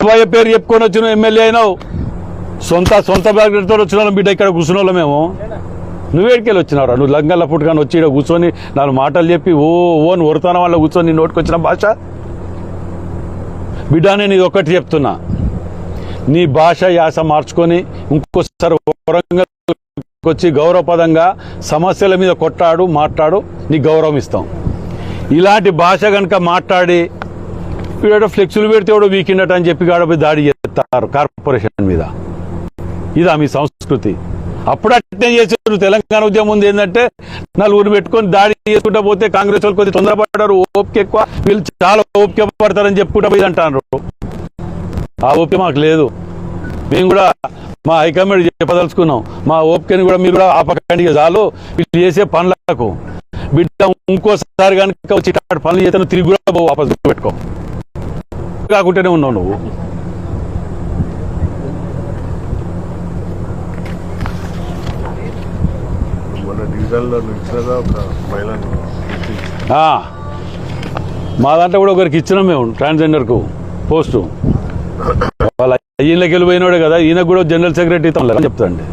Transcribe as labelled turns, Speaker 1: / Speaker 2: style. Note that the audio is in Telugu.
Speaker 1: బాబాయ్య పేరు చెప్పుకొని వచ్చిన ఎమ్మెల్యే అయినావు, సొంత బ్యాగ్తో వచ్చిన బిడ్డ ఇక్కడ కూర్చున్న వాళ్ళం మేము. నువ్వేడికెళ్ళి వచ్చినావురా? నువ్వు లంగల్ల పుట్టుకొని వచ్చి ఇక్కడ కూర్చొని 4 మాటలు చెప్పి ఓన్ ఒరుతాన వల్ల కూర్చొని నోటికి వచ్చిన భాష బిడ్డ. నేను ఇది ఒక్కటి చెప్తున్నా, నీ భాష యాస మార్చుకొని ఇంకోసారి వరంగల్ వచ్చి గౌరవపదంగా సమస్యల మీద కొట్టాడు, మాట్లాడు, నీకు గౌరవం ఇస్తాం. ఇలాంటి భాష కనుక మాట్లాడి వీడో ఫ్లెక్సులు పెడితే వాడు వీకిండట అని చెప్పి గాడపై దాడి చేస్తారు కార్పొరేషన్ మీద. ఇదా మీ సంస్కృతి? అప్పుడు అట్నే చేసారు. తెలంగాణ ఉద్యమం ఉంది ఏంటంటే నలుగురు పెట్టుకొని దాడి చేసుకుంటా పోతే కాంగ్రెస్ వాళ్ళు కొద్దిగా తొందరపడ్డారు, ఓపిక ఎక్కువ, వీళ్ళు చాలా ఓపిక పడతారని చెప్పుకుంటా పోయి అంటారు. ఆ ఓపిక మాకు లేదు. మేము కూడా మా హైకమాండ్ చెప్పదలుచుకున్నాం, మా ఓపికని కూడా మీరు కూడా ఆపకండి, చాలు వీళ్ళు చేసే పనులకు. బిడ్డ ఇంకోసారి కనుక వచ్చి పనులు చేస్తే తిరిగి కూడా వాపస్ పెట్టుకో, కాకుండానే ఉన్నావు నువ్వు. మా దాంట్లో కూడా ఒకరికి ఇచ్చినాం మేము, ట్రాన్స్జెండర్కు పోస్టు. వాళ్ళ ఈయనకి వెళ్ళిపోయినాడే కదా, ఈయనకు కూడా జనరల్ సెక్రటరీ చెప్తాండి.